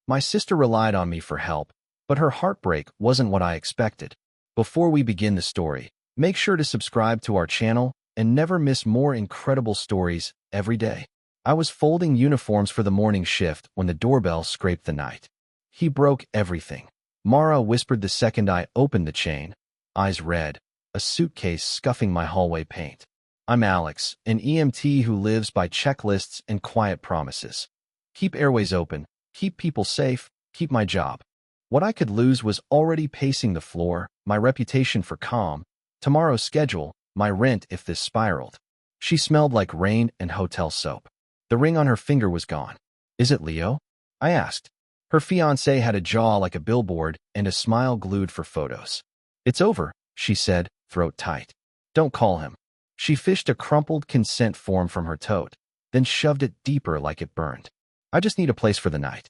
My sister relied on me for help, but her heartbreak wasn't what I expected. Before we begin the story, make sure to subscribe to our channel and never miss more incredible stories every day. I was folding uniforms for the morning shift when the doorbell scraped the night. He broke everything, Mara whispered the second I opened the chain, eyes red, a suitcase scuffing my hallway paint. I'm Alex, an EMT who lives by checklists and quiet promises. Keep airways open, keep people safe, keep my job. What I could lose was already pacing the floor, my reputation for calm, tomorrow's schedule, my rent if this spiraled. She smelled like rain and hotel soap. The ring on her finger was gone. Is it Leo? I asked. Her fiancé had a jaw like a billboard and a smile glued for photos. It's over, she said, throat tight. Don't call him. She fished a crumpled consent form from her tote, then shoved it deeper like it burned. I just need a place for the night.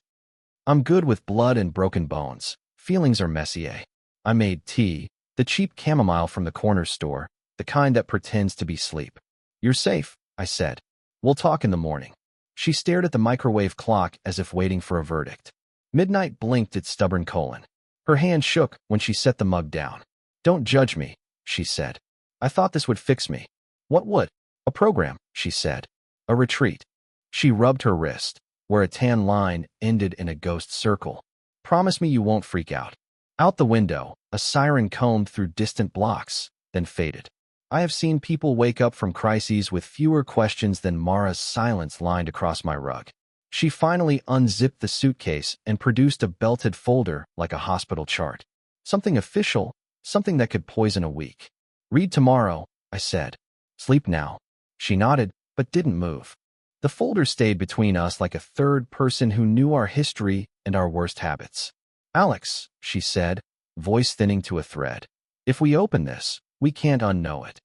I'm good with blood and broken bones. Feelings are messy, eh? I made tea, the cheap chamomile from the corner store, the kind that pretends to be sleep. You're safe, I said. We'll talk in the morning. She stared at the microwave clock as if waiting for a verdict. Midnight blinked its stubborn colon. Her hand shook when she set the mug down. Don't judge me, she said. I thought this would fix me. What would? A program, she said. A retreat. She rubbed her wrist, where a tan line ended in a ghost circle. Promise me you won't freak out. Out the window, a siren combed through distant blocks, then faded. I have seen people wake up from crises with fewer questions than Mara's silence lined across my rug. She finally unzipped the suitcase and produced a belted folder like a hospital chart. Something official, something that could poison a week. Read tomorrow, I said. Sleep now. She nodded, but didn't move. The folder stayed between us like a third person who knew our history and our worst habits. Alex, she said, voice thinning to a thread. If we open this, we can't unknow it.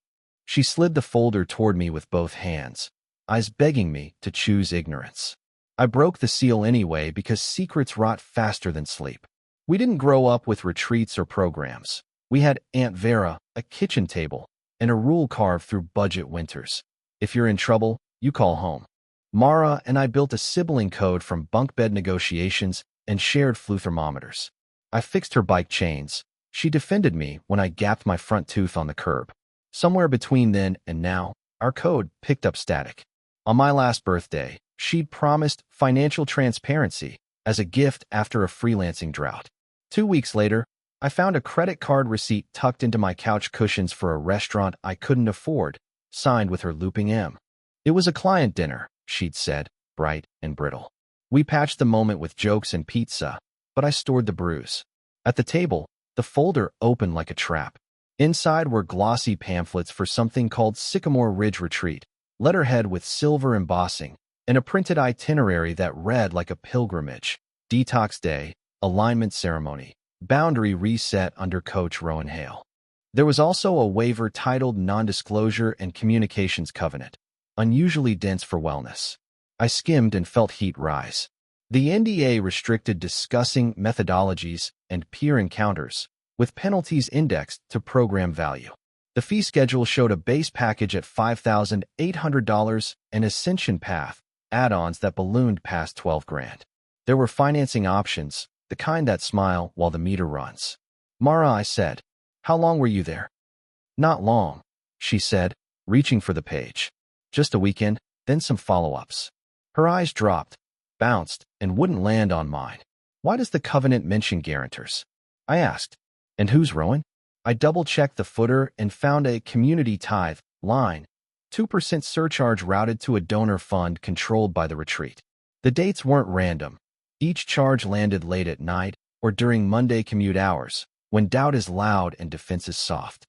She slid the folder toward me with both hands, eyes begging me to choose ignorance. I broke the seal anyway because secrets rot faster than sleep. We didn't grow up with retreats or programs. We had Aunt Vera, a kitchen table, and a rule carved through budget winters. If you're in trouble, you call home. Mara and I built a sibling code from bunk bed negotiations and shared flu thermometers. I fixed her bike chains. She defended me when I gapped my front tooth on the curb. Somewhere between then and now, our code picked up static. On my last birthday, she'd promised financial transparency as a gift after a freelancing drought. 2 weeks later, I found a credit card receipt tucked into my couch cushions for a restaurant I couldn't afford, signed with her looping M. It was a client dinner, she'd said, bright and brittle. We patched the moment with jokes and pizza, but I stored the bruise. At the table, the folder opened like a trap. Inside were glossy pamphlets for something called Sycamore Ridge Retreat, letterhead with silver embossing, and a printed itinerary that read like a pilgrimage. Detox day, alignment ceremony, boundary reset under Coach Rowan Hale. There was also a waiver titled Non-Disclosure and Communications Covenant, unusually dense for wellness. I skimmed and felt heat rise. The NDA restricted discussing methodologies and peer encounters, with penalties indexed to program value. The fee schedule showed a base package at $5,800 and Ascension Path, add-ons that ballooned past $12,000. There were financing options, the kind that smile while the meter runs. Mara, I said, how long were you there? Not long, she said, reaching for the page. Just a weekend, then some follow-ups. Her eyes dropped, bounced, and wouldn't land on mine. Why does the covenant mention guarantors? I asked. And who's Rowan? I double-checked the footer and found a community tithe line, 2% surcharge routed to a donor fund controlled by the retreat. The dates weren't random. Each charge landed late at night or during Monday commute hours, when doubt is loud and defense is soft.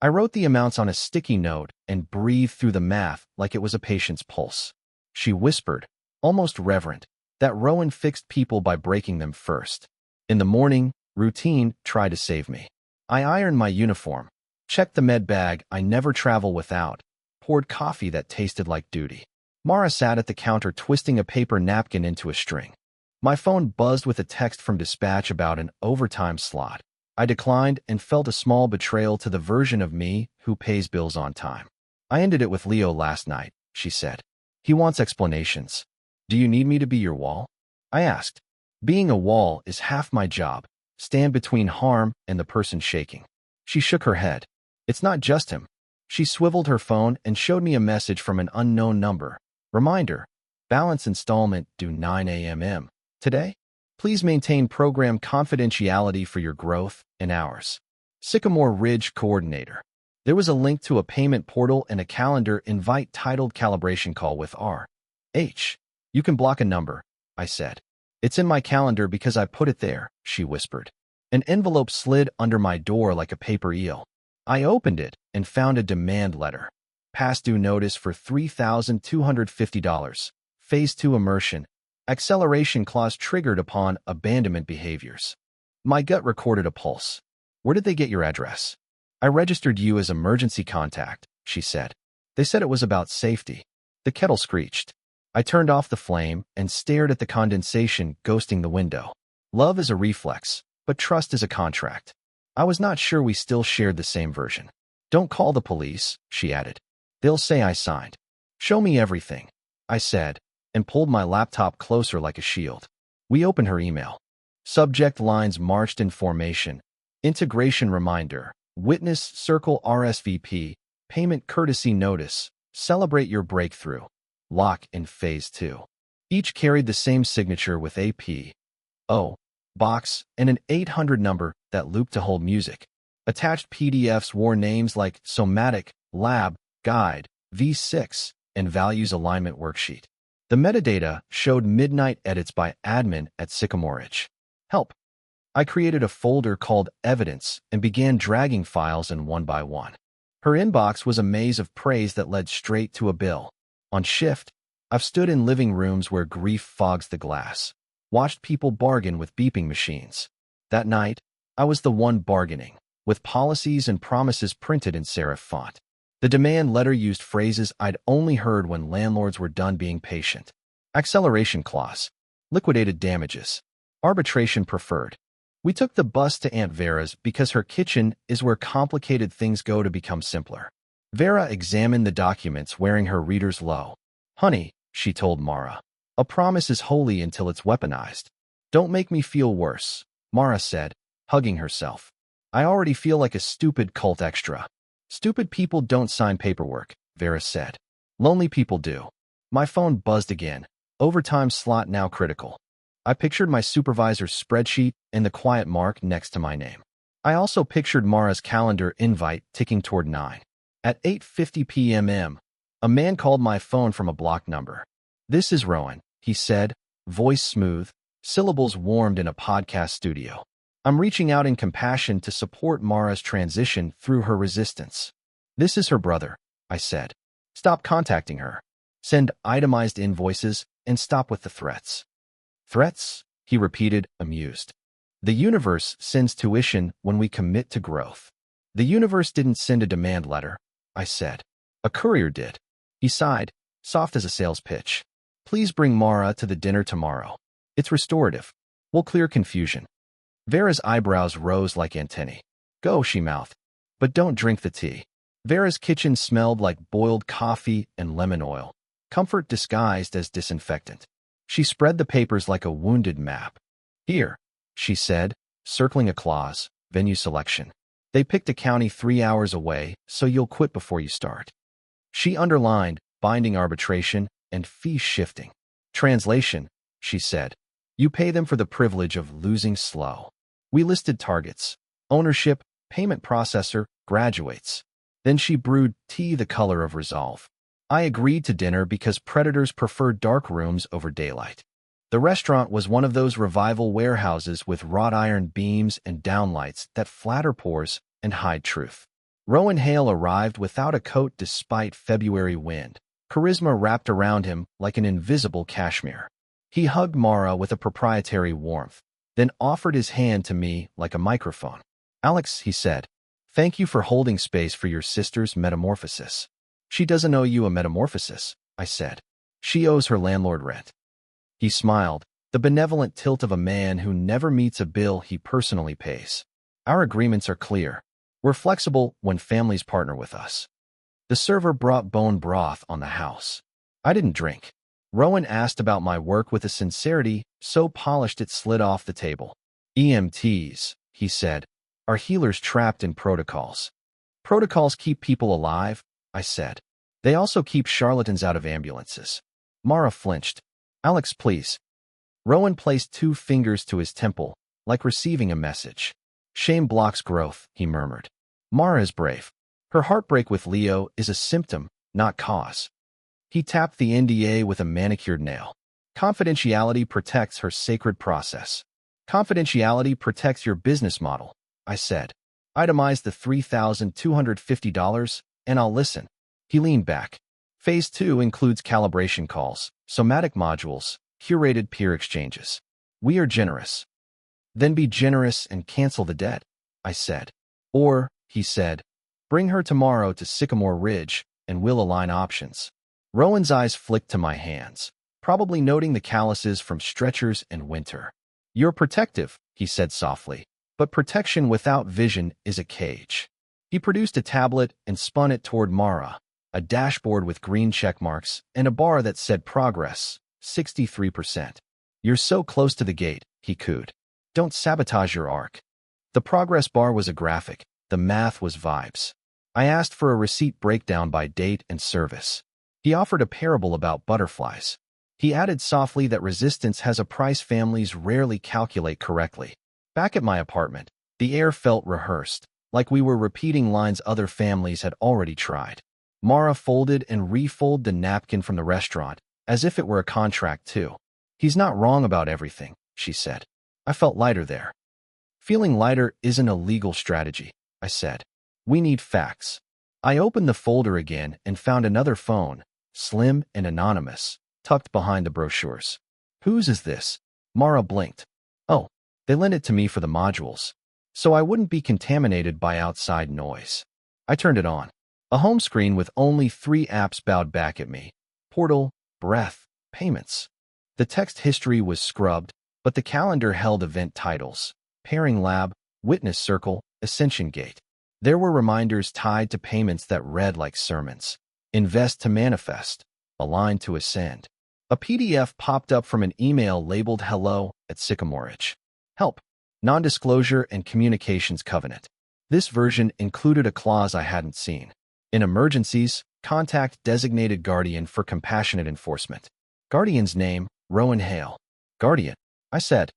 I wrote the amounts on a sticky note and breathed through the math like it was a patient's pulse. She whispered, almost reverent, that Rowan fixed people by breaking them first. In the morning, routine tried to save me. I ironed my uniform, checked the med bag I never travel without, poured coffee that tasted like duty. Mara sat at the counter twisting a paper napkin into a string. My phone buzzed with a text from dispatch about an overtime slot. I declined and felt a small betrayal to the version of me who pays bills on time. I ended it with Leo last night, she said. He wants explanations. Do you need me to be your wall? I asked. Being a wall is half my job. Stand between harm and the person shaking. She shook her head. It's not just him. She swiveled her phone and showed me a message from an unknown number. Reminder, balance installment due 9 a.m. today. Please maintain program confidentiality for your growth and ours. Sycamore Ridge Coordinator. There was a link to a payment portal and a calendar invite titled Calibration Call with R.H. You can block a number, I said. It's in my calendar because I put it there, she whispered. An envelope slid under my door like a paper eel. I opened it and found a demand letter. Past due notice for $3,250. Phase 2 immersion. Acceleration clause triggered upon abandonment behaviors. My gut recorded a pulse. Where did they get your address? I registered you as emergency contact, she said. They said it was about safety. The kettle screeched. I turned off the flame and stared at the condensation ghosting the window. Love is a reflex, but trust is a contract. I was not sure we still shared the same version. Don't call the police, she added. They'll say I signed. Show me everything, I said, and pulled my laptop closer like a shield. We opened her email. Subject lines marched in formation. Integration reminder. Witness circle RSVP. Payment courtesy notice. Celebrate your breakthrough. Lock in phase 2. Each carried the same signature with a P.O. box and an 800 number that looped to hold music. Attached PDFs wore names like Somatic, Lab, Guide, V6, and Values Alignment Worksheet. The metadata showed midnight edits by admin at Sycamore Ridge. Help. I created a folder called Evidence and began dragging files in one by one. Her inbox was a maze of praise that led straight to a bill. On shift, I've stood in living rooms where grief fogs the glass, watched people bargain with beeping machines. That night, I was the one bargaining, with policies and promises printed in serif font. The demand letter used phrases I'd only heard when landlords were done being patient. Acceleration clause. Liquidated damages. Arbitration preferred. We took the bus to Aunt Vera's because her kitchen is where complicated things go to become simpler. Vera examined the documents wearing her readers low. Honey, she told Mara, a promise is holy until it's weaponized. Don't make me feel worse, Mara said, hugging herself. I already feel like a stupid cult extra. Stupid people don't sign paperwork, Vera said. Lonely people do. My phone buzzed again. Overtime slot now critical. I pictured my supervisor's spreadsheet and the quiet mark next to my name. I also pictured Mara's calendar invite ticking toward 9. At 8:50 p.m., a man called my phone from a blocked number. This is Rowan, he said, voice smooth, syllables warmed in a podcast studio. I'm reaching out in compassion to support Mara's transition through her resistance. This is her brother, I said. Stop contacting her. Send itemized invoices and stop with the threats. Threats? He repeated, amused. The universe sends tuition when we commit to growth. The universe didn't send a demand letter, I said. A courier did. He sighed, soft as a sales pitch. Please bring Mara to the dinner tomorrow. It's restorative. We'll clear confusion. Vera's eyebrows rose like antennae. Go, she mouthed. But don't drink the tea. Vera's kitchen smelled like boiled coffee and lemon oil, comfort disguised as disinfectant. She spread the papers like a wounded map. Here, she said, circling a clause, venue selection. They picked a county 3 hours away, so you'll quit before you start. She underlined binding arbitration and fee shifting. Translation, she said. You pay them for the privilege of losing slow. We listed targets, ownership, payment processor, graduates. Then she brewed tea the color of resolve. I agreed to dinner because predators prefer dark rooms over daylight. The restaurant was one of those revival warehouses with wrought iron beams and downlights that flatter pores and hide truth. Rowan Hale arrived without a coat despite February wind, charisma wrapped around him like an invisible cashmere. He hugged Mara with a proprietary warmth, then offered his hand to me like a microphone. Alex, he said, thank you for holding space for your sister's metamorphosis. She doesn't owe you a metamorphosis, I said. She owes her landlord rent. He smiled, the benevolent tilt of a man who never meets a bill he personally pays. Our agreements are clear. We're flexible when families partner with us. The server brought bone broth on the house. I didn't drink. Rowan asked about my work with a sincerity so polished it slid off the table. EMTs, he said, are healers trapped in protocols. Protocols keep people alive, I said. They also keep charlatans out of ambulances. Mara flinched. Alex, please. Rowan placed 2 fingers to his temple, like receiving a message. Shame blocks growth, he murmured. Mara is brave. Her heartbreak with Leo is a symptom, not cause. He tapped the NDA with a manicured nail. Confidentiality protects her sacred process. Confidentiality protects your business model, I said. Itemize the $3,250 and I'll listen. He leaned back. Phase 2 includes calibration calls, somatic modules, curated peer exchanges. We are generous. Then be generous and cancel the debt, I said. Or, he said, bring her tomorrow to Sycamore Ridge and we'll align options. Rowan's eyes flicked to my hands, probably noting the calluses from stretchers and winter. You're protective, he said softly, but protection without vision is a cage. He produced a tablet and spun it toward Mara, a dashboard with green check marks and a bar that said progress, 63%. You're so close to the gate, he cooed. Don't sabotage your arc. The progress bar was a graphic, the math was vibes. I asked for a receipt breakdown by date and service. He offered a parable about butterflies. He added softly that resistance has a price families rarely calculate correctly. Back at my apartment, the air felt rehearsed, like we were repeating lines other families had already tried. Mara folded and refolded the napkin from the restaurant, as if it were a contract too. He's not wrong about everything, she said. I felt lighter there. Feeling lighter isn't a legal strategy, I said. We need facts. I opened the folder again and found another phone, slim and anonymous, tucked behind the brochures. Whose is this? Mara blinked. Oh, they lent it to me for the modules, so I wouldn't be contaminated by outside noise. I turned it on. A home screen with only 3 apps bowed back at me. Portal, Breath, Payments. The text history was scrubbed, but the calendar held event titles. Pairing Lab, Witness Circle, Ascension Gate. There were reminders tied to payments that read like sermons. Invest to manifest. Align to ascend. A PDF popped up from an email labeled Hello at Sycamore Ridge. Help. Non-disclosure and communications covenant. This version included a clause I hadn't seen. In emergencies, contact designated guardian for compassionate enforcement. Guardian's name, Rowan Hale. Guardian, I said.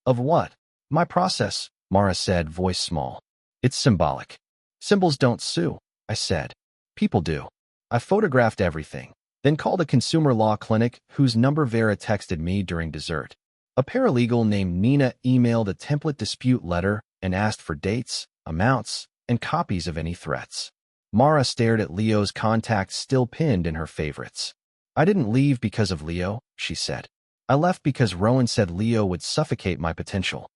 Of what? My process, Mara said, voice small. It's symbolic. Symbols don't sue, I said. People do. I photographed everything, then called a consumer law clinic whose number Vera texted me during dessert. A paralegal named Nina emailed a template dispute letter and asked for dates, amounts, and copies of any threats. Mara stared at Leo's contacts still pinned in her favorites. I didn't leave because of Leo, she said. I left because Rowan said Leo would suffocate my potential.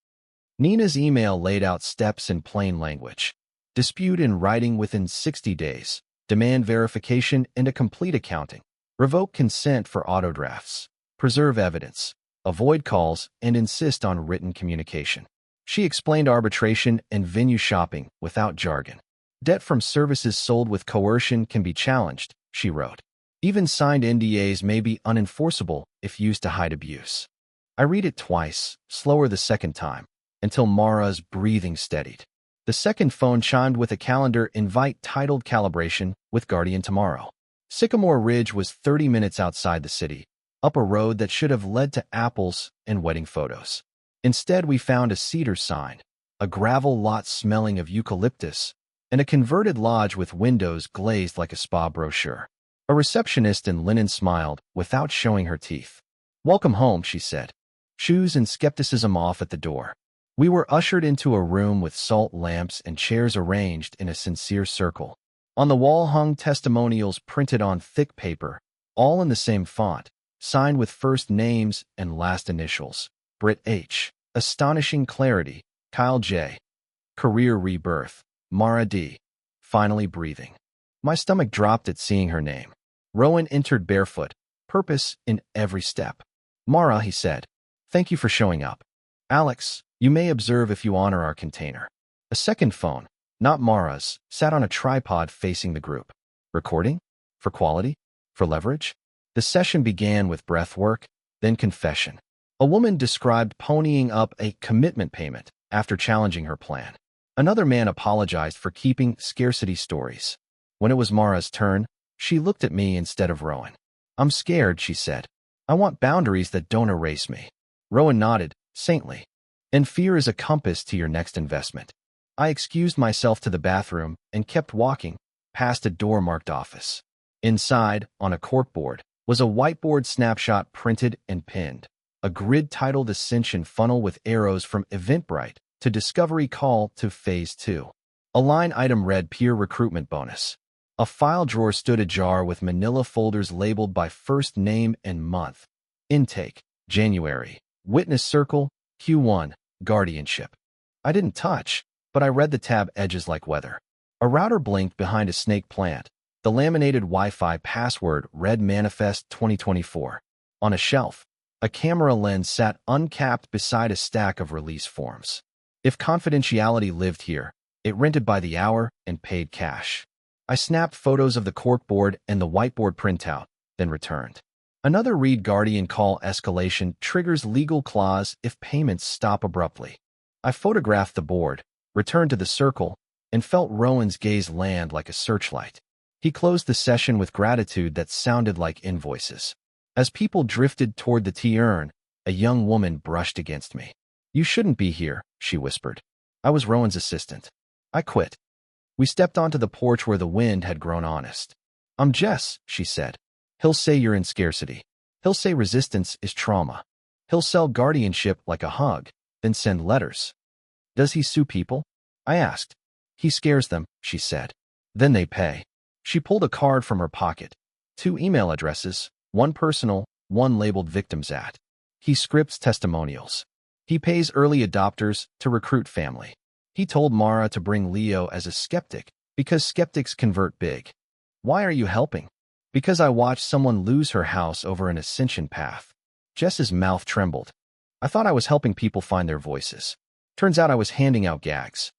Nina's email laid out steps in plain language. Dispute in writing within 60 days. Demand verification and a complete accounting. Revoke consent for autodrafts. Preserve evidence. Avoid calls and insist on written communication. She explained arbitration and venue shopping without jargon. Debt from services sold with coercion can be challenged, she wrote. Even signed NDAs may be unenforceable if used to hide abuse. I read it twice, slower the second time, until Mara's breathing steadied. The second phone chimed with a calendar invite titled Calibration with Guardian tomorrow. Sycamore Ridge was 30 minutes outside the city, up a road that should have led to apples and wedding photos. Instead, we found a cedar sign, a gravel lot smelling of eucalyptus, and a converted lodge with windows glazed like a spa brochure. A receptionist in linen smiled without showing her teeth. Welcome home, she said. Shoes and skepticism off at the door. We were ushered into a room with salt lamps and chairs arranged in a sincere circle. On the wall hung testimonials printed on thick paper, all in the same font, signed with first names and last initials. Britt H. Astonishing clarity. Kyle J. Career rebirth. Mara D. Finally breathing. My stomach dropped at seeing her name. Rowan entered barefoot, purpose in every step. Mara, he said, thank you for showing up. Alex, you may observe if you honor our container. A second phone, not Mara's, sat on a tripod facing the group. Recording? For quality? For leverage? The session began with breath work, then confession. A woman described ponying up a commitment payment after challenging her plan. Another man apologized for keeping scarcity stories. When it was Mara's turn, she looked at me instead of Rowan. "I'm scared," she said. "I want boundaries that don't erase me." Rowan nodded, saintly. "And fear is a compass to your next investment." I excused myself to the bathroom and kept walking, past a door marked office. Inside, on a corkboard, was a whiteboard snapshot printed and pinned. A grid titled Ascension Funnel with arrows from Eventbrite to Discovery Call to Phase 2. A line item read Peer Recruitment Bonus. A file drawer stood ajar with manila folders labeled by first name and month. Intake, January. Witness Circle, Q1, Guardianship. I didn't touch, but I read the tab edges like weather. A router blinked behind a snake plant. The laminated Wi-Fi password read Manifest 2024. On a shelf, a camera lens sat uncapped beside a stack of release forms. If confidentiality lived here, it rented by the hour and paid cash. I snapped photos of the corkboard and the whiteboard printout, then returned. Another read Guardian call escalation triggers legal clause if payments stop abruptly. I photographed the board, returned to the circle, and felt Rowan's gaze land like a searchlight. He closed the session with gratitude that sounded like invoices. As people drifted toward the tea urn, a young woman brushed against me. "You shouldn't be here," she whispered. I was Rowan's assistant. I quit. We stepped onto the porch where the wind had grown honest. "I'm Jess," she said. "He'll say you're in scarcity. He'll say resistance is trauma. He'll sell guardianship like a hug, then send letters." "Does he sue people?" I asked. "He scares them," she said. "Then they pay." She pulled a card from her pocket. 2 email addresses, one personal, one labeled victims at. He scripts testimonials. He pays early adopters to recruit family. He told Mara to bring Leo as a skeptic because skeptics convert big. "Why are you helping?" "Because I watched someone lose her house over an ascension path." Jess's mouth trembled. I thought I was helping people find their voices. Turns out I was handing out gags.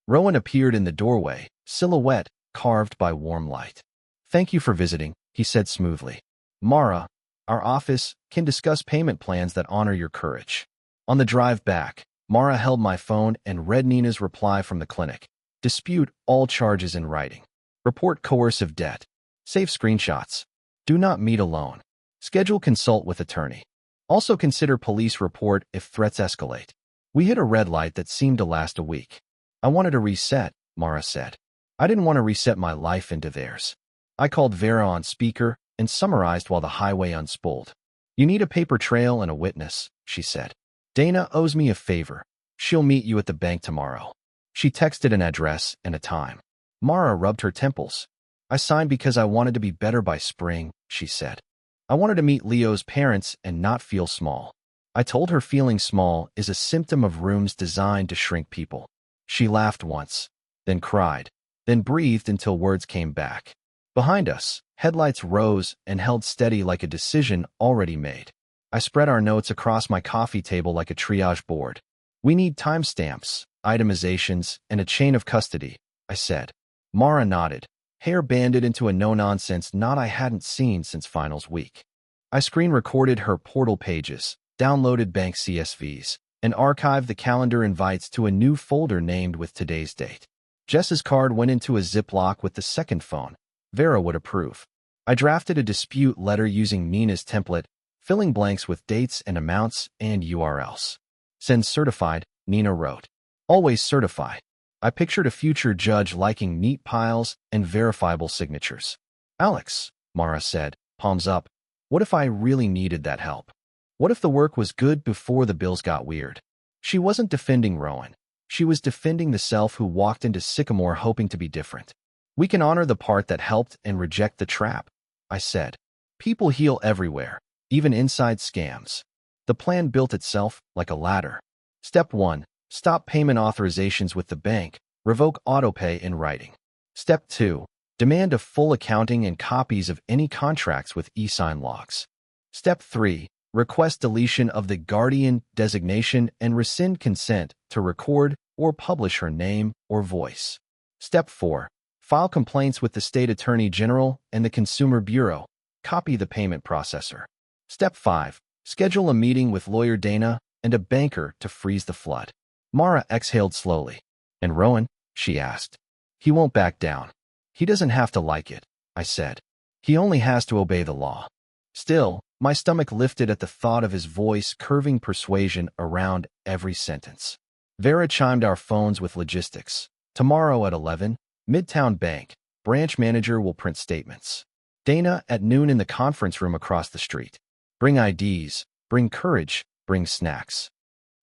Rowan appeared in the doorway, silhouette carved by warm light. "Thank you for visiting," he said smoothly. "Mara, our office can discuss payment plans that honor your courage." On the drive back, Mara held my phone and read Nina's reply from the clinic. "Dispute all charges in writing. Report coercive debt. Save screenshots. Do not meet alone. Schedule consult with attorney. Also consider police report if threats escalate." We hit a red light that seemed to last a week. "I wanted a reset," Mara said. "I didn't want to reset my life into theirs." I called Vera on speaker and summarized while the highway unspooled. "You need a paper trail and a witness," she said. "Dana owes me a favor. She'll meet you at the bank tomorrow." She texted an address and a time. Mara rubbed her temples. "I signed because I wanted to be better by spring," she said. "I wanted to meet Leo's parents and not feel small." I told her feeling small is a symptom of rooms designed to shrink people. She laughed once, then cried, then breathed until words came back. Behind us, headlights rose and held steady like a decision already made. I spread our notes across my coffee table like a triage board. "We need timestamps, itemizations, and a chain of custody," I said. Mara nodded, hair banded into a no-nonsense knot I hadn't seen since finals week. I screen-recorded her portal pages, downloaded bank CSVs, and archived the calendar invites to a new folder named with today's date. Jess's card went into a Ziploc with the second phone. Vera would approve. I drafted a dispute letter using Nina's template, filling blanks with dates and amounts and URLs. "Send certified," Nina wrote. "Always certify." I pictured a future judge liking neat piles and verifiable signatures. "Alex," Mara said, palms up, "what if I really needed that help? What if the work was good before the bills got weird?" She wasn't defending Rowan. She was defending the self who walked into Sycamore hoping to be different. "We can honor the part that helped and reject the trap," I said. "People heal everywhere, even inside scams." The plan built itself like a ladder. Step 1. Stop payment authorizations with the bank. Revoke autopay in writing. Step 2. Demand a full accounting and copies of any contracts with e-sign logs. Step 3. Request deletion of the guardian designation and rescind consent to record or publish her name or voice. Step 4. File complaints with the State Attorney General and the Consumer Bureau. Copy the payment processor. Step 5. Schedule a meeting with lawyer Dana and a banker to freeze the flood. Mara exhaled slowly. And Rowan? She asked. He won't back down. He doesn't have to like it, I said. He only has to obey the law. Still, my stomach lifted at the thought of his voice curving persuasion around every sentence. Vera chimed our phones with logistics. Tomorrow at 11, Midtown Bank. Branch manager will print statements. Dana at noon in the conference room across the street. Bring IDs, bring courage, bring snacks.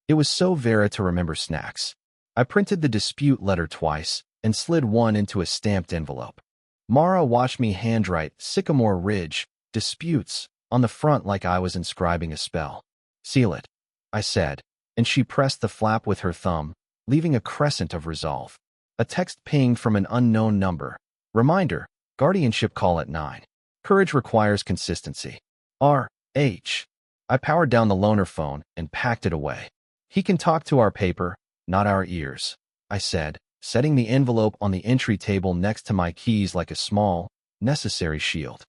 It was so Vera to remember snacks. I printed the dispute letter twice and slid one into a stamped envelope. Mara watched me handwrite Sycamore Ridge, disputes, on the front like I was inscribing a spell. Seal it, I said, and she pressed the flap with her thumb, leaving a crescent of resolve. A text pinged from an unknown number. Reminder, guardianship call at 9. Courage requires consistency. R.H. I powered down the loaner phone and packed it away. He can talk to our paper, not our ears, I said, setting the envelope on the entry table next to my keys like a small, necessary shield.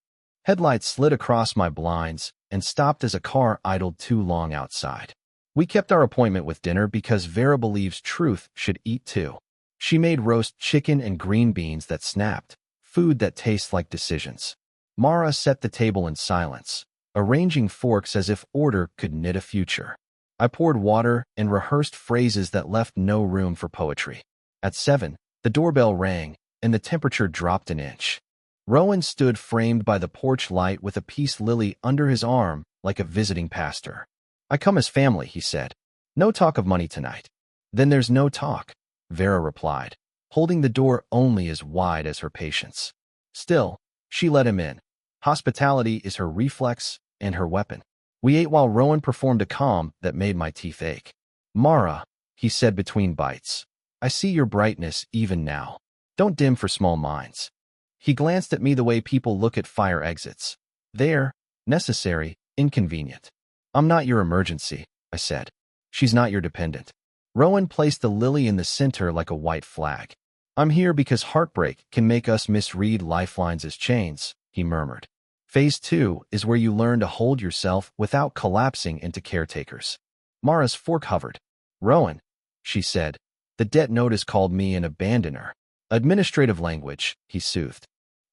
Headlights slid across my blinds and stopped as a car idled too long outside. We kept our appointment with dinner because Vera believes truth should eat too. She made roast chicken and green beans that snapped, food that tastes like decisions. Mara set the table in silence, arranging forks as if order could knit a future. I poured water and rehearsed phrases that left no room for poetry. At 7, the doorbell rang, and the temperature dropped an inch. Rowan stood framed by the porch light with a peace lily under his arm like a visiting pastor. I come as family, he said. No talk of money tonight. Then there's no talk, Vera replied, holding the door only as wide as her patience. Still, she let him in. Hospitality is her reflex and her weapon. We ate while Rowan performed a calm that made my teeth ache. Mara, he said between bites, I see your brightness even now. Don't dim for small minds. He glanced at me the way people look at fire exits. There, necessary, inconvenient. I'm not your emergency, I said. She's not your dependent. Rowan placed the lily in the center like a white flag. I'm here because heartbreak can make us misread lifelines as chains, he murmured. Phase 2 is where you learn to hold yourself without collapsing into caretakers. Mara's fork hovered. Rowan, she said. The debt notice called me an abandoner. Administrative language, he soothed.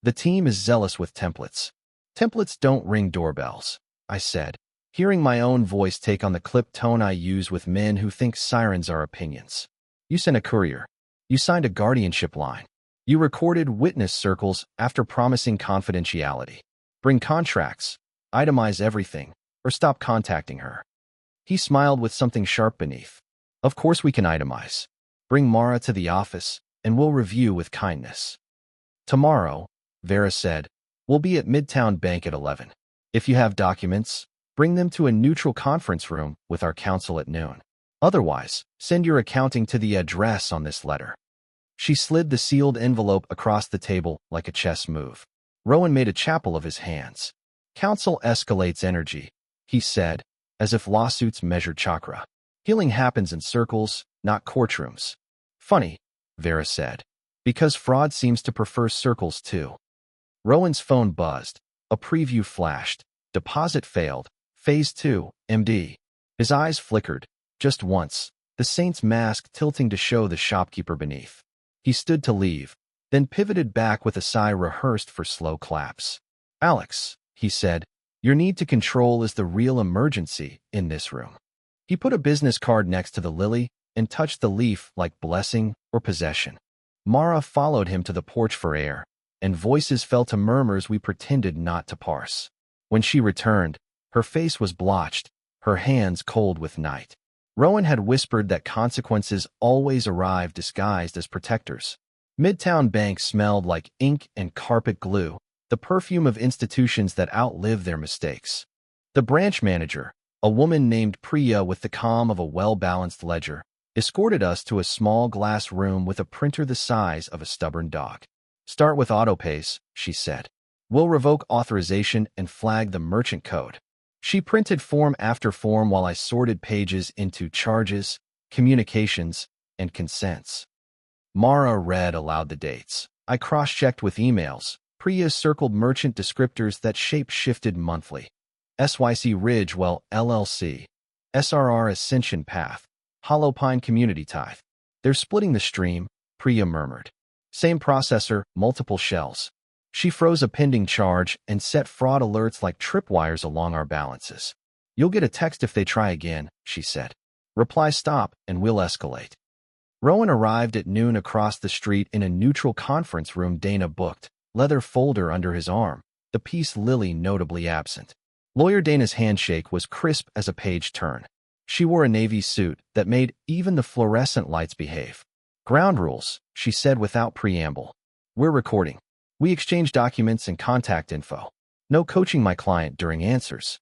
The team is zealous with templates. Templates don't ring doorbells, I said, hearing my own voice take on the clipped tone I use with men who think sirens are opinions. You sent a courier. You signed a guardianship line. You recorded witness circles after promising confidentiality. Bring contracts, itemize everything, or stop contacting her. He smiled with something sharp beneath. Of course we can itemize. Bring Mara to the office, and we'll review with kindness. Tomorrow, Vera said, we'll be at Midtown Bank at 11. If you have documents, bring them to a neutral conference room with our counsel at noon. Otherwise, send your accounting to the address on this letter. She slid the sealed envelope across the table like a chess move. Rowan made a chapel of his hands. Counsel escalates energy, he said, as if lawsuits measure chakra. Healing happens in circles, not courtrooms. Funny, Vera said, because fraud seems to prefer circles too. Rowan's phone buzzed. A preview flashed. Deposit failed. Phase 2, MD. His eyes flickered, just once, the saint's mask tilting to show the shopkeeper beneath. He stood to leave, then pivoted back with a sigh rehearsed for slow claps. Alex, he said, your need to control is the real emergency in this room. He put a business card next to the lily and touched the leaf like blessing or possession. Mara followed him to the porch for air, and voices fell to murmurs we pretended not to parse. When she returned, her face was blotched, her hands cold with night. Rowan had whispered that consequences always arrive disguised as protectors. Midtown Bank smelled like ink and carpet glue, the perfume of institutions that outlive their mistakes. The branch manager, a woman named Priya with the calm of a well-balanced ledger, escorted us to a small glass room with a printer the size of a stubborn dog. Start with autopays, she said. We'll revoke authorization and flag the merchant code. She printed form after form while I sorted pages into charges, communications, and consents. Mara read aloud the dates. I cross-checked with emails, Priya circled merchant descriptors that shape-shifted monthly. SYC Ridgewell LLC. SRR Ascension Path. Hollow Pine Community Tithe. They're splitting the stream, Priya murmured. Same processor, multiple shells. She froze a pending charge and set fraud alerts like tripwires along our balances. You'll get a text if they try again, she said. Reply stop and we'll escalate. Rowan arrived at noon across the street in a neutral conference room Dana booked, leather folder under his arm, the piece Lily notably absent. Lawyer Dana's handshake was crisp as a page turn. She wore a navy suit that made even the fluorescent lights behave. Ground rules, she said without preamble. We're recording. We exchange documents and contact info. No coaching my client during answers.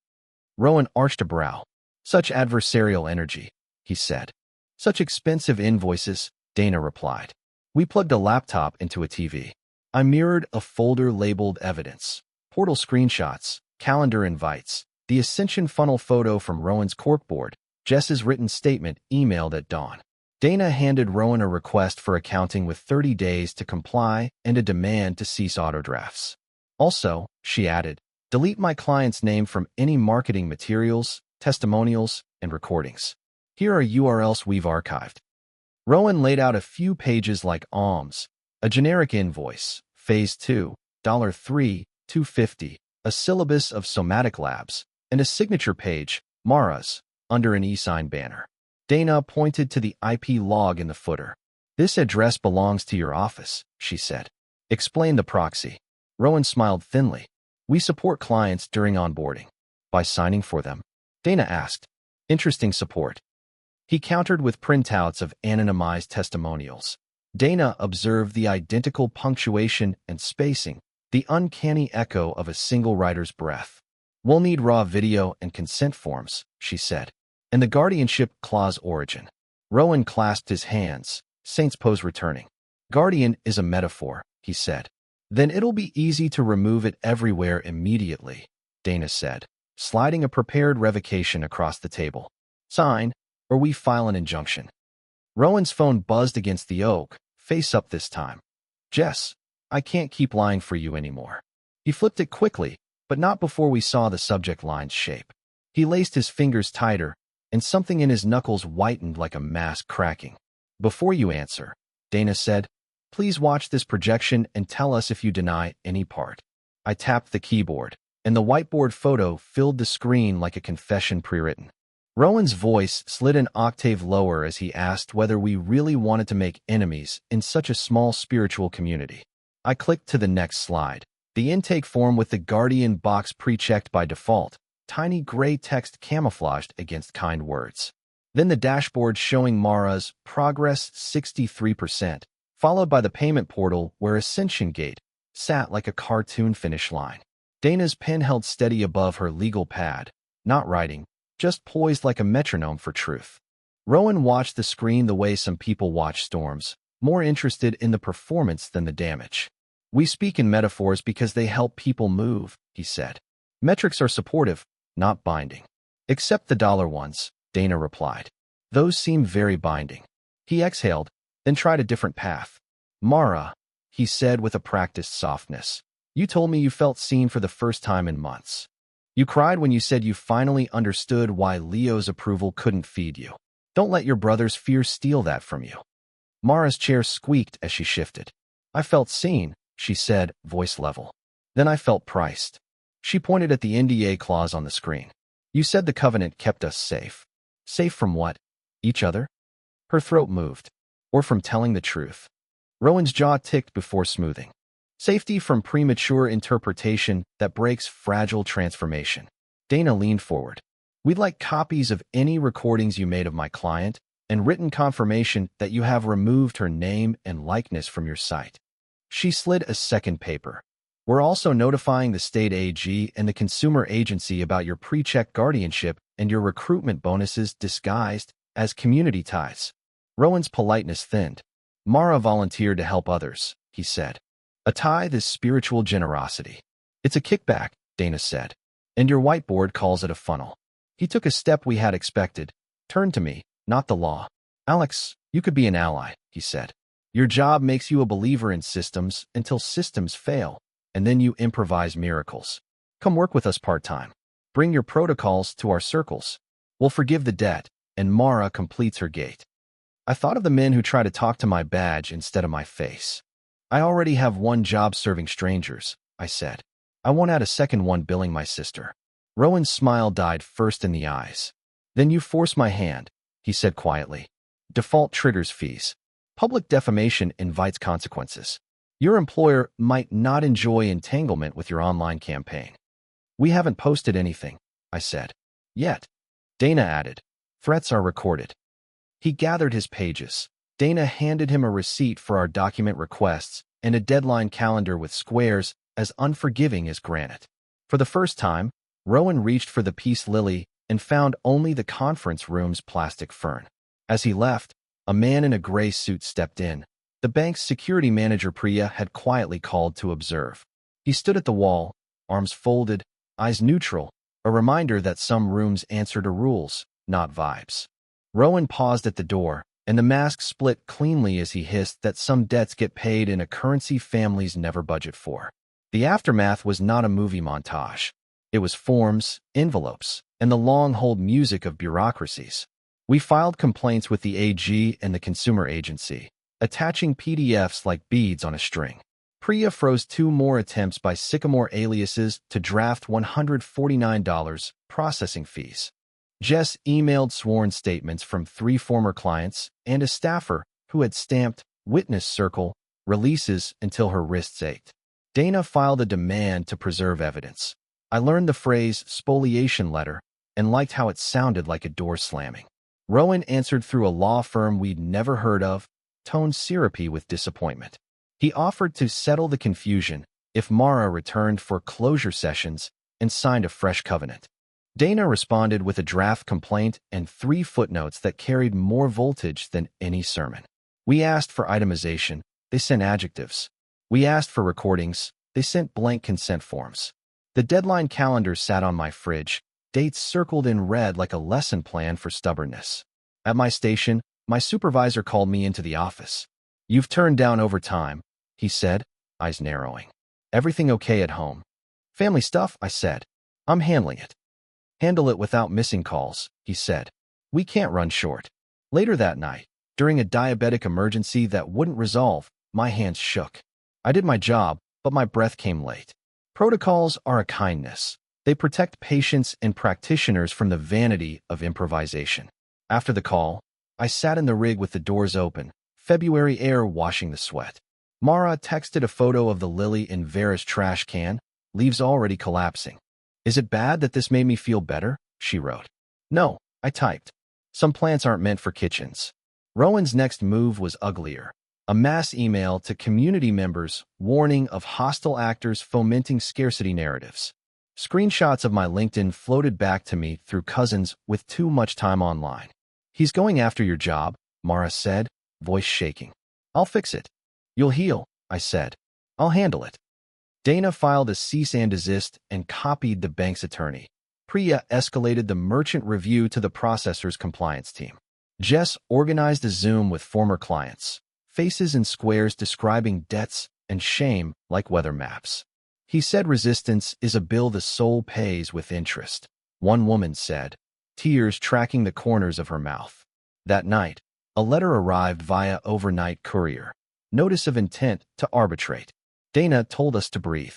Rowan arched a brow. Such adversarial energy, he said. Such expensive invoices, Dana replied. We plugged a laptop into a TV. I mirrored a folder labeled evidence, portal screenshots, calendar invites, the Ascension funnel photo from Rowan's corkboard, Jess's written statement emailed at dawn. Dana handed Rowan a request for accounting with 30 days to comply and a demand to cease autodrafts. Also, she added, delete my client's name from any marketing materials, testimonials, and recordings. Here are URLs we've archived. Rowan laid out a few pages like alms, a generic invoice, Phase 2, $3, $250, a syllabus of somatic labs, and a signature page, Mara's, under an e-sign banner. Dana pointed to the IP log in the footer. This address belongs to your office, she said. Explain the proxy. Rowan smiled thinly. We support clients during onboarding. By signing for them? Dana asked. Interesting support. He countered with printouts of anonymized testimonials. Dana observed the identical punctuation and spacing, the uncanny echo of a single writer's breath. We'll need raw video and consent forms, she said. And the guardianship clause origin. Rowan clasped his hands, Saint's pose returning. Guardian is a metaphor, he said. Then it'll be easy to remove it everywhere immediately, Dana said, sliding a prepared revocation across the table. Sign, or we file an injunction. Rowan's phone buzzed against the oak, face up this time. Jess, I can't keep lying for you anymore. He flipped it quickly, but not before we saw the subject line's shape. He laced his fingers tighter, and something in his knuckles whitened like a mask cracking. Before you answer, Dana said, please watch this projection and tell us if you deny any part. I tapped the keyboard, and the whiteboard photo filled the screen like a confession pre-written. Rowan's voice slid an octave lower as he asked whether we really wanted to make enemies in such a small spiritual community. I clicked to the next slide, the intake form with the Guardian box pre-checked by default, tiny gray text camouflaged against kind words. Then the dashboard showing Mara's progress 63%, followed by the payment portal where Ascension Gate sat like a cartoon finish line. Dana's pen held steady above her legal pad, not writing, just poised like a metronome for truth. Rowan watched the screen the way some people watch storms, more interested in the performance than the damage. We speak in metaphors because they help people move, he said. Metrics are supportive, not binding. Except the dollar ones, Dana replied. Those seem very binding. He exhaled, then tried a different path. Mara, he said with a practiced softness. You told me you felt seen for the first time in months. You cried when you said you finally understood why Leo's approval couldn't feed you. Don't let your brother's fear steal that from you. Mara's chair squeaked as she shifted. I felt seen, she said, voice level. Then I felt priced. She pointed at the NDA clause on the screen. You said the covenant kept us safe. Safe from what? Each other? Her throat moved. Or from telling the truth. Rowan's jaw ticked before smoothing. Safety from premature interpretation that breaks fragile transformation. Dana leaned forward. We'd like copies of any recordings you made of my client and written confirmation that you have removed her name and likeness from your site. She slid a second paper. We're also notifying the state AG and the consumer agency about your pre-check guardianship and your recruitment bonuses disguised as community ties. Rowan's politeness thinned. Mara volunteered to help others, he said. A tithe is spiritual generosity. It's a kickback, Dana said, and your whiteboard calls it a funnel. He took a step we had expected, turned to me, not the law. Alex, you could be an ally, he said. Your job makes you a believer in systems until systems fail, and then you improvise miracles. Come work with us part-time. Bring your protocols to our circles. We'll forgive the debt, and Mara completes her gate. I thought of the men who try to talk to my badge instead of my face. I already have one job serving strangers, I said. I won't add a second one billing my sister. Rowan's smile died first in the eyes. Then you force my hand, he said quietly. Default triggers fees. Public defamation invites consequences. Your employer might not enjoy entanglement with your online campaign. We haven't posted anything, I said. Yet. Dana added. Threats are recorded. He gathered his pages. Dana handed him a receipt for our document requests and a deadline calendar with squares as unforgiving as granite. For the first time, Rowan reached for the peace lily and found only the conference room's plastic fern. As he left, a man in a gray suit stepped in. The bank's security manager Priya had quietly called to observe. He stood at the wall, arms folded, eyes neutral, a reminder that some rooms answer to rules, not vibes. Rowan paused at the door, and the mask split cleanly as he hissed that some debts get paid in a currency families never budget for. The aftermath was not a movie montage. It was forms, envelopes, and the long-hold music of bureaucracies. We filed complaints with the AG and the consumer agency, attaching PDFs like beads on a string. Priya froze 2 more attempts by Sycamore aliases to draft $149 processing fees. Jess emailed sworn statements from 3 former clients and a staffer who had stamped witness circle releases until her wrists ached. Dana filed a demand to preserve evidence. I learned the phrase spoliation letter and liked how it sounded like a door slamming. Rowan answered through a law firm we'd never heard of, toned syrupy with disappointment. He offered to settle the confusion if Mara returned for closure sessions and signed a fresh covenant. Dana responded with a draft complaint and 3 footnotes that carried more voltage than any sermon. We asked for itemization, they sent adjectives. We asked for recordings, they sent blank consent forms. The deadline calendar sat on my fridge, dates circled in red like a lesson plan for stubbornness. At my station, my supervisor called me into the office. You've turned down overtime, he said, eyes narrowing. Everything okay at home? Family stuff, I said. I'm handling it. Handle it without missing calls, he said. We can't run short. Later that night, during a diabetic emergency that wouldn't resolve, my hands shook. I did my job, but my breath came late. Protocols are a kindness. They protect patients and practitioners from the vanity of improvisation. After the call, I sat in the rig with the doors open, February air washing the sweat. Mara texted a photo of the lily in Vera's trash can, leaves already collapsing. Is it bad that this made me feel better? She wrote. No, I typed. Some plants aren't meant for kitchens. Rowan's next move was uglier. A mass email to community members warning of hostile actors fomenting scarcity narratives. Screenshots of my LinkedIn floated back to me through cousins with too much time online. He's going after your job, Mara said, voice shaking. I'll fix it. You'll heal, I said. I'll handle it. Dana filed a cease and desist and copied the bank's attorney. Priya escalated the merchant review to the processor's compliance team. Jess organized a Zoom with former clients, faces and squares describing debts and shame like weather maps. He said resistance is a bill the soul pays with interest. One woman said, tears tracking the corners of her mouth. That night, a letter arrived via overnight courier. Notice of intent to arbitrate. Dana told us to breathe.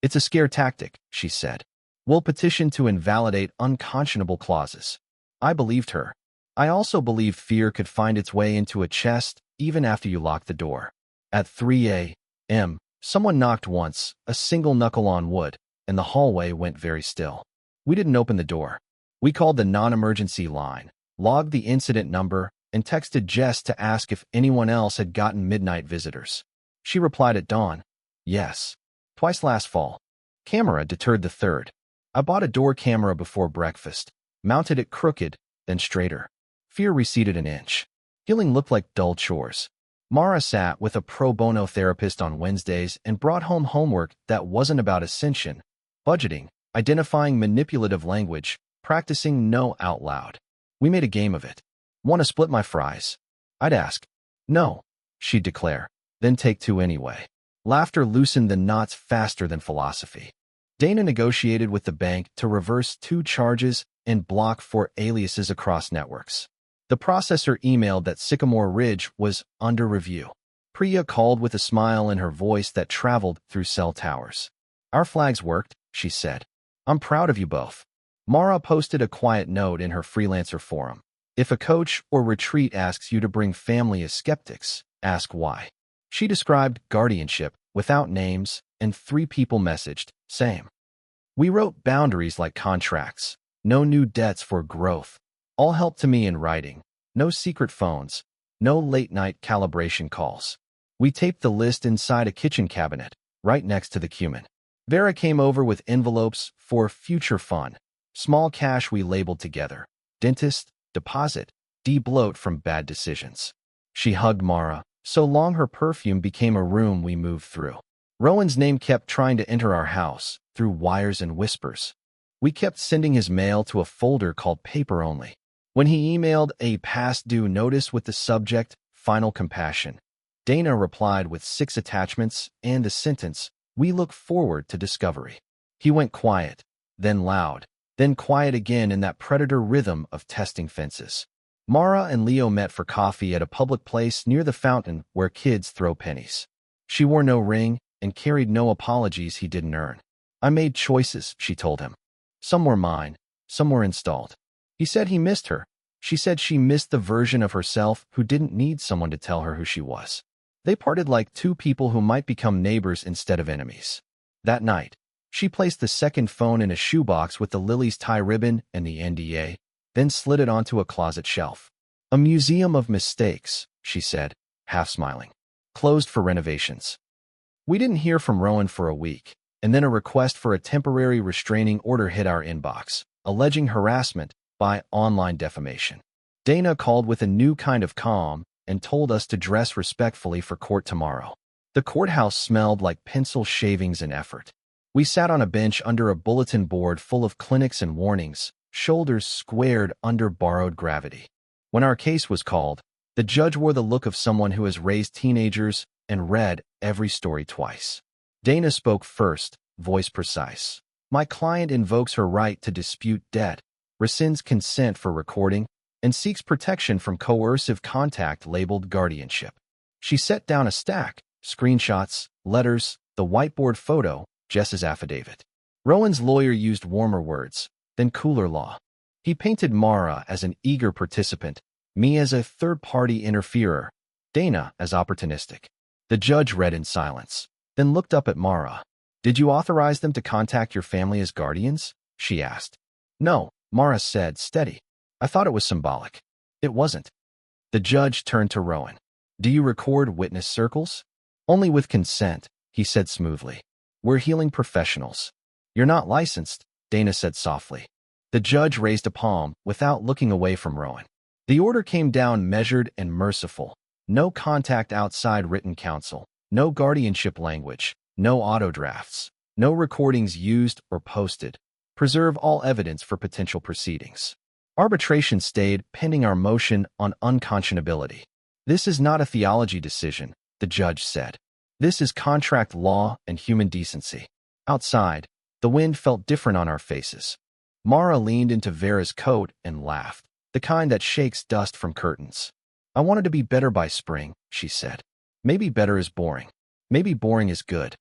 It's a scare tactic, she said. We'll petition to invalidate unconscionable clauses. I believed her. I also believed fear could find its way into a chest even after you lock the door. At 3 a.m., someone knocked once, a single knuckle on wood, and the hallway went very still. We didn't open the door. We called the non-emergency line, logged the incident number, and texted Jess to ask if anyone else had gotten midnight visitors. She replied at dawn, yes. Twice last fall. Camera deterred the third. I bought a door camera before breakfast, mounted it crooked, then straighter. Fear receded an inch. Healing looked like dull chores. Mara sat with a pro bono therapist on Wednesdays and brought home homework that wasn't about ascension, budgeting, identifying manipulative language, practicing no out loud. We made a game of it. Want to split my fries? I'd ask. No, she'd declare, then take 2 anyway. Laughter loosened the knots faster than philosophy. Dana negotiated with the bank to reverse 2 charges and block 4 aliases across networks. The processor emailed that Sycamore Ridge was under review. Priya called with a smile in her voice that traveled through cell towers. "Our flags worked," she said. "I'm proud of you both." Mara posted a quiet note in her freelancer forum. "If a coach or retreat asks you to bring family as skeptics, ask why." She described guardianship without names, and 3 people messaged, "Same." We wrote boundaries like contracts. No new debts for growth. All help to me in writing. No secret phones. No late-night calibration calls. We taped the list inside a kitchen cabinet, right next to the cumin. Vera came over with envelopes for future fun. Small cash we labeled together. Dentist, deposit, de-bloat from bad decisions. She hugged Mara, so long her perfume became a room we moved through. Rowan's name kept trying to enter our house, through wires and whispers. We kept sending his mail to a folder called Paper Only. When he emailed a past due notice with the subject, Final Compassion, Dana replied with 6 attachments and the sentence, "We look forward to discovery." He went quiet, then loud, then quiet again in that predator rhythm of testing fences. Mara and Leo met for coffee at a public place near the fountain where kids throw pennies. She wore no ring and carried no apologies he didn't earn. "I made choices," she told him. "Some were mine, some were installed." He said he missed her. She said she missed the version of herself who didn't need someone to tell her who she was. They parted like 2 people who might become neighbors instead of enemies. That night, she placed the second phone in a shoebox with the Lily's tie ribbon and the NDA, then slid it onto a closet shelf. "A museum of mistakes," she said, half smiling. "Closed for renovations." We didn't hear from Rowan for a week, and then a request for a temporary restraining order hit our inbox, alleging harassment by online defamation. Dana called with a new kind of calm and told us to dress respectfully for court tomorrow. The courthouse smelled like pencil shavings and effort. We sat on a bench under a bulletin board full of clinics and warnings, shoulders squared under borrowed gravity. When our case was called, the judge wore the look of someone who has raised teenagers and read every story twice. Dana spoke first, voice precise. "My client invokes her right to dispute debt, rescinds consent for recording, and seeks protection from coercive contact labeled guardianship." She set down a stack, screenshots, letters, the whiteboard photo, Jess's affidavit. Rowan's lawyer used warmer words, then cooler law. He painted Mara as an eager participant, me as a third-party interferer, Dana as opportunistic. The judge read in silence, then looked up at Mara. "Did you authorize them to contact your family as guardians?" she asked. "No," Mara said, steady. "I thought it was symbolic." "It wasn't." The judge turned to Rowan. "Do you record witness circles?" "Only with consent," he said smoothly. "We're healing professionals." "You're not licensed," Dana said softly. The judge raised a palm without looking away from Rowan. The order came down measured and merciful. No contact outside written counsel, no guardianship language, no auto drafts, no recordings used or posted. Preserve all evidence for potential proceedings. Arbitration stayed pending our motion on unconscionability. "This is not a theology decision," the judge said. "This is contract law and human decency." Outside, the wind felt different on our faces. Mara leaned into Vera's coat and laughed, the kind that shakes dust from curtains. "I wanted to be better by spring," she said. "Maybe better is boring. Maybe boring is good."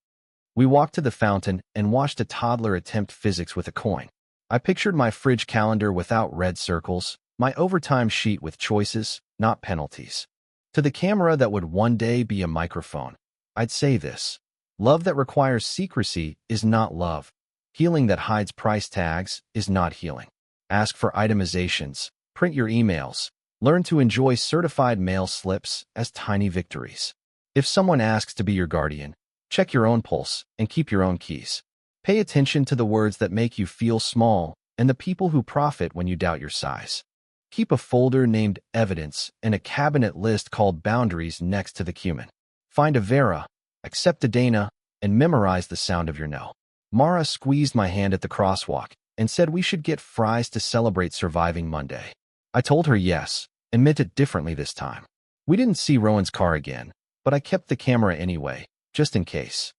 We walked to the fountain and watched a toddler attempt physics with a coin. I pictured my fridge calendar without red circles, my overtime sheet with choices, not penalties. To the camera that would one day be a microphone, I'd say this: love that requires secrecy is not love. Healing that hides price tags is not healing. Ask for itemizations, print your emails, learn to enjoy certified mail slips as tiny victories. If someone asks to be your guardian, check your own pulse and keep your own keys. Pay attention to the words that make you feel small and the people who profit when you doubt your size. Keep a folder named Evidence and a cabinet list called Boundaries next to the cumin. Find a Vera, accept a Dana, and memorize the sound of your no. Mara squeezed my hand at the crosswalk and said we should get fries to celebrate surviving Monday. I told her yes, and meant it differently this time. We didn't see Rowan's car again, but I kept the camera anyway, just in case.